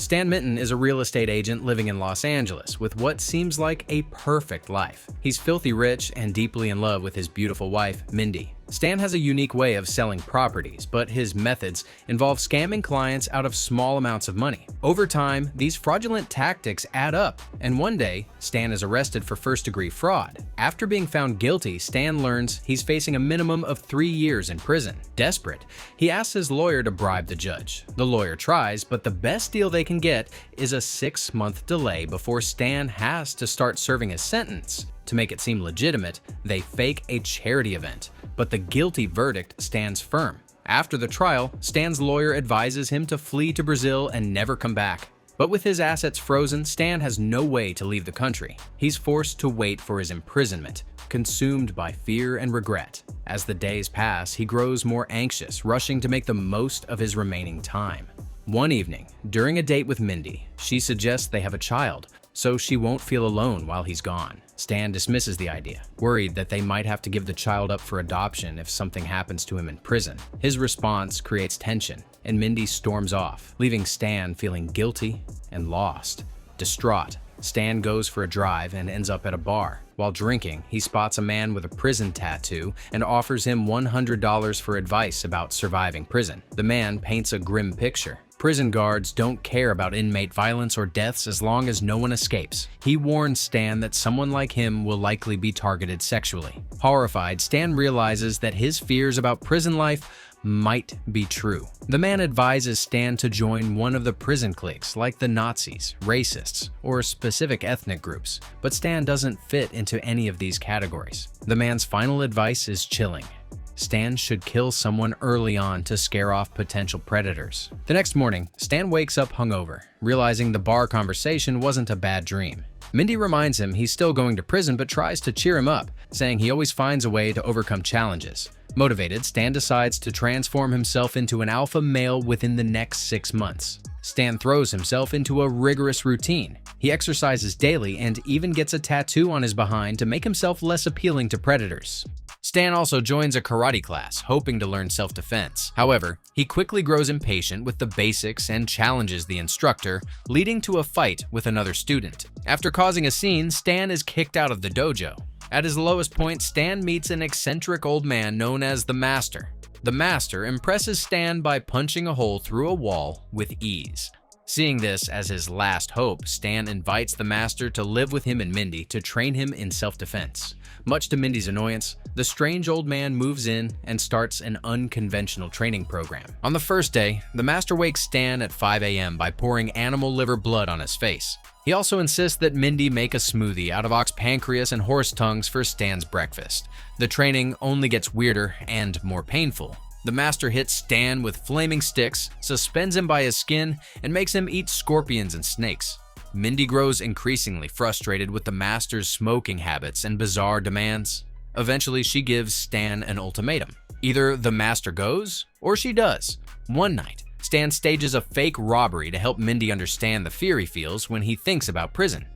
Stan Minton is a real estate agent living in Los Angeles with what seems like a perfect life. He's filthy rich and deeply in love with his beautiful wife, Mindy. Stan has a unique way of selling properties, but his methods involve scamming clients out of small amounts of money. Over time, these fraudulent tactics add up, and one day, Stan is arrested for first-degree fraud. After being found guilty, Stan learns he's facing a minimum of 3 years in prison. Desperate, he asks his lawyer to bribe the judge. The lawyer tries, but the best deal they can get is a 6-month delay before Stan has to start serving his sentence. To make it seem legitimate, they fake a charity event, but the guilty verdict stands firm. After the trial, Stan's lawyer advises him to flee to Brazil and never come back. But with his assets frozen, Stan has no way to leave the country. He's forced to wait for his imprisonment, consumed by fear and regret. As the days pass, he grows more anxious, rushing to make the most of his remaining time. One evening, during a date with Mindy, she suggests they have a child, so she won't feel alone while he's gone. Stan dismisses the idea, worried that they might have to give the child up for adoption if something happens to him in prison. His response creates tension, and Mindy storms off, leaving Stan feeling guilty and lost. Distraught, Stan goes for a drive and ends up at a bar. While drinking, he spots a man with a prison tattoo and offers him $100 for advice about surviving prison. The man paints a grim picture. Prison guards don't care about inmate violence or deaths as long as no one escapes. He warns Stan that someone like him will likely be targeted sexually. Horrified, Stan realizes that his fears about prison life might be true. The man advises Stan to join one of the prison cliques like the Nazis, racists, or specific ethnic groups, but Stan doesn't fit into any of these categories. The man's final advice is chilling. Stan should kill someone early on to scare off potential predators. The next morning, Stan wakes up hungover, realizing the bar conversation wasn't a bad dream. Mindy reminds him he's still going to prison but tries to cheer him up, saying he always finds a way to overcome challenges. Motivated, Stan decides to transform himself into an alpha male within the next 6 months. Stan throws himself into a rigorous routine. He exercises daily and even gets a tattoo on his behind to make himself less appealing to predators. Stan also joins a karate class, hoping to learn self-defense. However, he quickly grows impatient with the basics and challenges the instructor, leading to a fight with another student. After causing a scene, Stan is kicked out of the dojo. At his lowest point, Stan meets an eccentric old man known as the Master. The Master impresses Stan by punching a hole through a wall with ease. Seeing this as his last hope, Stan invites the Master to live with him and Mindy to train him in self-defense. Much to Mindy's annoyance, the strange old man moves in and starts an unconventional training program. On the first day, the Master wakes Stan at 5 a.m. by pouring animal liver blood on his face. He also insists that Mindy make a smoothie out of ox pancreas and horse tongues for Stan's breakfast. The training only gets weirder and more painful. The Master hits Stan with flaming sticks, suspends him by his skin, and makes him eat scorpions and snakes. Mindy grows increasingly frustrated with the Master's smoking habits and bizarre demands. Eventually, she gives Stan an ultimatum. Either the Master goes, or she does. One night, Stan stages a fake robbery to help Mindy understand the fear he feels when he thinks about prison.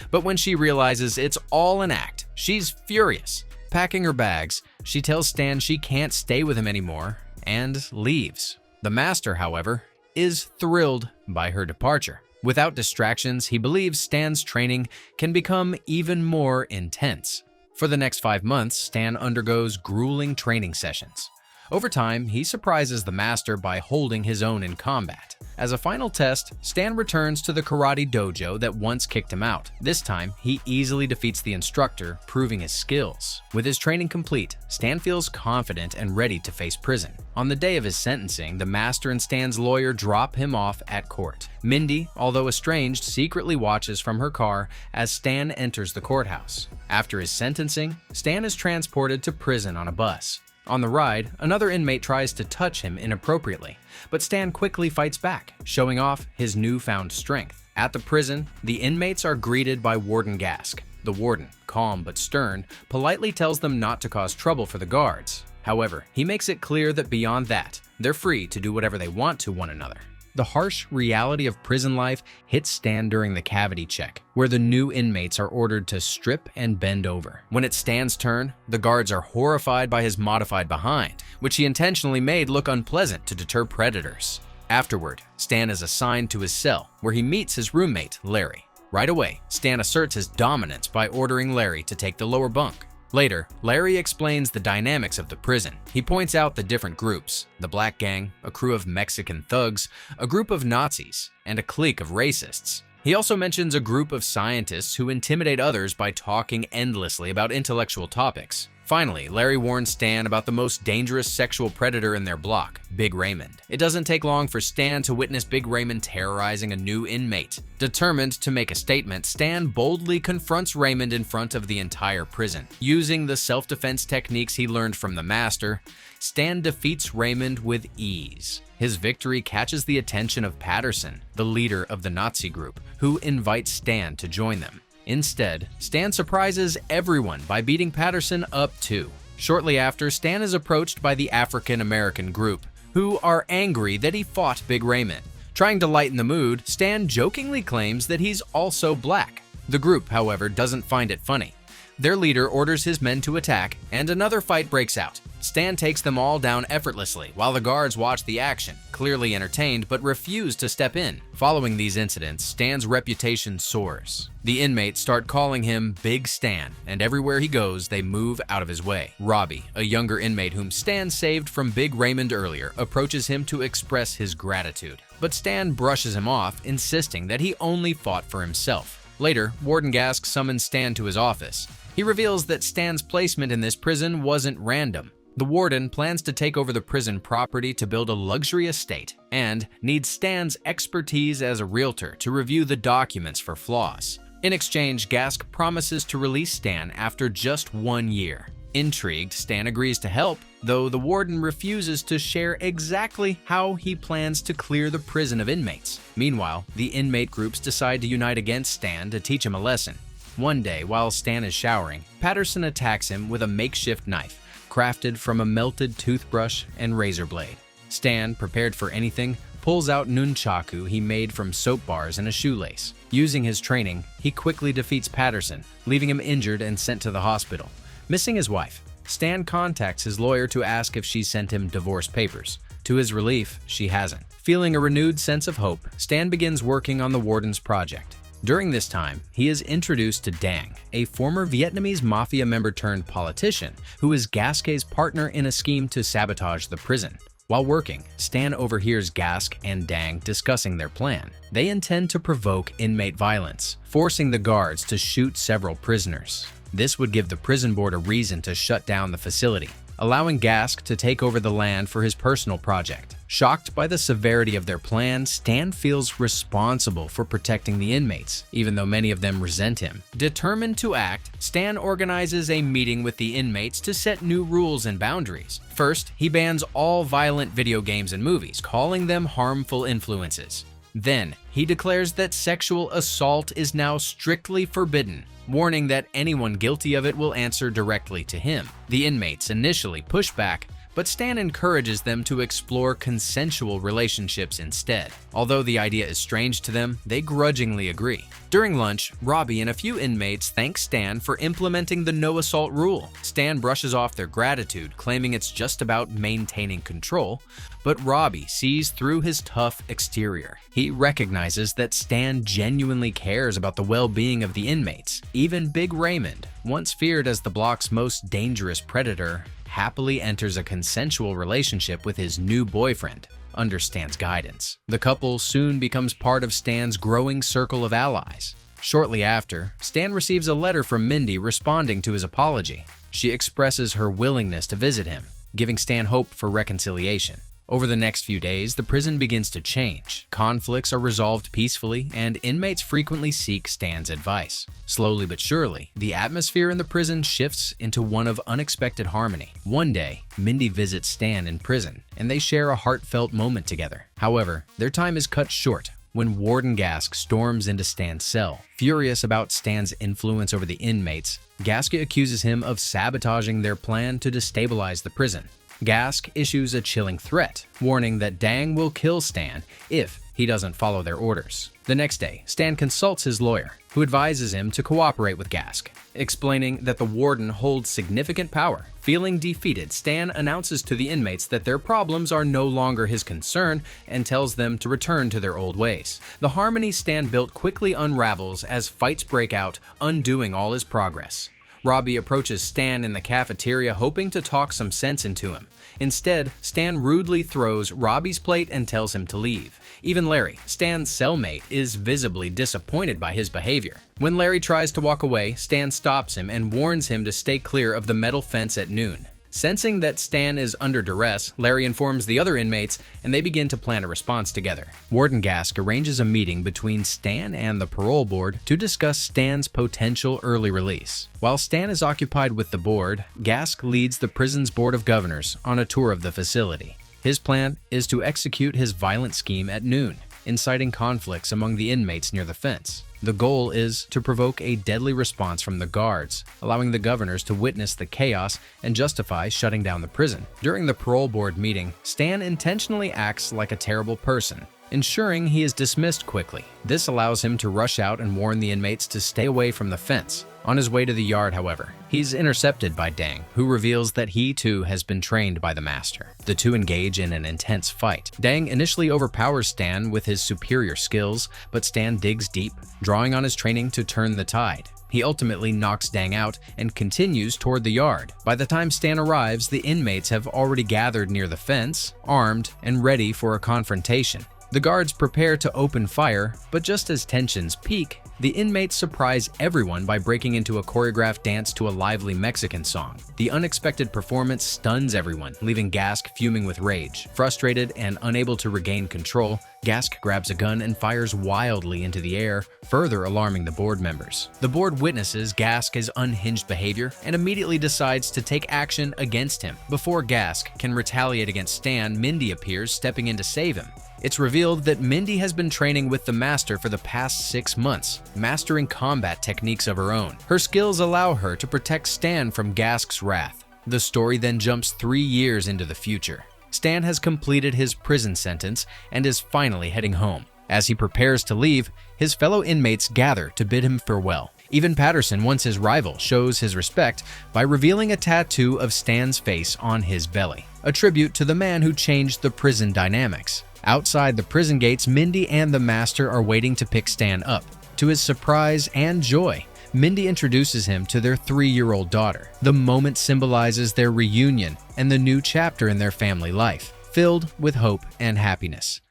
But when she realizes it's all an act, she's furious. Packing her bags, she tells Stan she can't stay with him anymore and leaves. The Master, however, is thrilled by her departure. Without distractions, he believes Stan's training can become even more intense. For the next 5 months, Stan undergoes grueling training sessions. Over time, he surprises the Master by holding his own in combat. As a final test, Stan returns to the karate dojo that once kicked him out. This time, he easily defeats the instructor, proving his skills. With his training complete, Stan feels confident and ready to face prison. On the day of his sentencing, the Master and Stan's lawyer drop him off at court. Mindy, although estranged, secretly watches from her car as Stan enters the courthouse. After his sentencing, Stan is transported to prison on a bus. On the ride, another inmate tries to touch him inappropriately, but Stan quickly fights back, showing off his newfound strength. At the prison, the inmates are greeted by Warden Gask. The warden, calm but stern, politely tells them not to cause trouble for the guards. However, he makes it clear that beyond that, they're free to do whatever they want to one another. The harsh reality of prison life hits Stan during the cavity check, where the new inmates are ordered to strip and bend over. When it's Stan's turn, the guards are horrified by his modified behind, which he intentionally made look unpleasant to deter predators. Afterward, Stan is assigned to his cell, where he meets his roommate, Larry. Right away, Stan asserts his dominance by ordering Larry to take the lower bunk. Later, Larry explains the dynamics of the prison. He points out the different groups: the Black Gang, a crew of Mexican thugs, a group of Nazis, and a clique of racists. He also mentions a group of scientists who intimidate others by talking endlessly about intellectual topics. Finally, Larry warns Stan about the most dangerous sexual predator in their block, Big Raymond. It doesn't take long for Stan to witness Big Raymond terrorizing a new inmate. Determined to make a statement, Stan boldly confronts Raymond in front of the entire prison. Using the self-defense techniques he learned from the master, Stan defeats Raymond with ease. His victory catches the attention of Patterson, the leader of the Nazi group, who invites Stan to join them. Instead, Stan surprises everyone by beating Patterson up too. Shortly after, Stan is approached by the African-American group, who are angry that he fought Big Raymond. Trying to lighten the mood, Stan jokingly claims that he's also black. The group, however, doesn't find it funny. Their leader orders his men to attack, and another fight breaks out. Stan takes them all down effortlessly, while the guards watch the action, clearly entertained but refuse to step in. Following these incidents, Stan's reputation soars. The inmates start calling him Big Stan, and everywhere he goes, they move out of his way. Robbie, a younger inmate whom Stan saved from Big Raymond earlier, approaches him to express his gratitude. But Stan brushes him off, insisting that he only fought for himself. Later, Warden Gask summons Stan to his office. He reveals that Stan's placement in this prison wasn't random. The warden plans to take over the prison property to build a luxury estate and needs Stan's expertise as a realtor to review the documents for flaws. In exchange, Gask promises to release Stan after just 1 year. Intrigued, Stan agrees to help, though the warden refuses to share exactly how he plans to clear the prison of inmates. Meanwhile, the inmate groups decide to unite against Stan to teach him a lesson. One day, while Stan is showering, Patterson attacks him with a makeshift knife, crafted from a melted toothbrush and razor blade. Stan, prepared for anything, pulls out nunchaku he made from soap bars and a shoelace. Using his training, he quickly defeats Patterson, leaving him injured and sent to the hospital. Missing his wife, Stan contacts his lawyer to ask if she sent him divorce papers. To his relief, she hasn't. Feeling a renewed sense of hope, Stan begins working on the warden's project. During this time, he is introduced to Dang, a former Vietnamese mafia member turned politician who is Gasquet's partner in a scheme to sabotage the prison. While working, Stan overhears Gask and Dang discussing their plan. They intend to provoke inmate violence, forcing the guards to shoot several prisoners. This would give the prison board a reason to shut down the facility, allowing Gask to take over the land for his personal project. Shocked by the severity of their plan, Stan feels responsible for protecting the inmates, even though many of them resent him. Determined to act, Stan organizes a meeting with the inmates to set new rules and boundaries. First, he bans all violent video games and movies, calling them harmful influences. Then, he declares that sexual assault is now strictly forbidden, warning that anyone guilty of it will answer directly to him. The inmates initially push back, but Stan encourages them to explore consensual relationships instead. Although the idea is strange to them, they grudgingly agree. During lunch, Robbie and a few inmates thank Stan for implementing the no-assault rule. Stan brushes off their gratitude, claiming it's just about maintaining control, but Robbie sees through his tough exterior. He recognizes that Stan genuinely cares about the well-being of the inmates. Even Big Raymond, once feared as the block's most dangerous predator, happily enters a consensual relationship with his new boyfriend under Stan's guidance. The couple soon becomes part of Stan's growing circle of allies. Shortly after, Stan receives a letter from Mindy responding to his apology. She expresses her willingness to visit him, giving Stan hope for reconciliation. Over the next few days, the prison begins to change. Conflicts are resolved peacefully, and inmates frequently seek Stan's advice. Slowly but surely, the atmosphere in the prison shifts into one of unexpected harmony. One day, Mindy visits Stan in prison, and they share a heartfelt moment together. However, their time is cut short when Warden Gask storms into Stan's cell. Furious about Stan's influence over the inmates, Gasket accuses him of sabotaging their plan to destabilize the prison. Gask issues a chilling threat, warning that Dang will kill Stan if he doesn't follow their orders. The next day, Stan consults his lawyer, who advises him to cooperate with Gask, explaining that the warden holds significant power. Feeling defeated, Stan announces to the inmates that their problems are no longer his concern and tells them to return to their old ways. The harmony Stan built quickly unravels as fights break out, undoing all his progress. Robbie approaches Stan in the cafeteria hoping to talk some sense into him. Instead, Stan rudely throws Robbie's plate and tells him to leave. Even Larry, Stan's cellmate, is visibly disappointed by his behavior. When Larry tries to walk away, Stan stops him and warns him to stay clear of the metal fence at noon. Sensing that Stan is under duress, Larry informs the other inmates and they begin to plan a response together. Warden Gask arranges a meeting between Stan and the parole board to discuss Stan's potential early release. While Stan is occupied with the board, Gask leads the prison's board of governors on a tour of the facility. His plan is to execute his violent scheme at noon, inciting conflicts among the inmates near the fence. The goal is to provoke a deadly response from the guards, allowing the governors to witness the chaos and justify shutting down the prison. During the parole board meeting, Stan intentionally acts like a terrible person, ensuring he is dismissed quickly. This allows him to rush out and warn the inmates to stay away from the fence. On his way to the yard, however, he's intercepted by Dang, who reveals that he too has been trained by the master. The two engage in an intense fight. Dang initially overpowers Stan with his superior skills, but Stan digs deep, drawing on his training to turn the tide. He ultimately knocks Dang out and continues toward the yard. By the time Stan arrives, the inmates have already gathered near the fence, armed and ready for a confrontation. The guards prepare to open fire, but just as tensions peak, the inmates surprise everyone by breaking into a choreographed dance to a lively Mexican song. The unexpected performance stuns everyone, leaving Gask fuming with rage. Frustrated and unable to regain control, Gask grabs a gun and fires wildly into the air, further alarming the board members. The board witnesses Gask's unhinged behavior and immediately decides to take action against him. Before Gask can retaliate against Stan, Mindy appears, stepping in to save him. It's revealed that Mindy has been training with the Master for the past 6 months, mastering combat techniques of her own. Her skills allow her to protect Stan from Gask's wrath. The story then jumps 3 years into the future. Stan has completed his prison sentence and is finally heading home. As he prepares to leave, his fellow inmates gather to bid him farewell. Even Patterson, once his rival, shows his respect by revealing a tattoo of Stan's face on his belly, a tribute to the man who changed the prison dynamics. Outside the prison gates, Mindy and the Master are waiting to pick Stan up. To his surprise and joy, Mindy introduces him to their 3-year-old daughter. The moment symbolizes their reunion and the new chapter in their family life, filled with hope and happiness.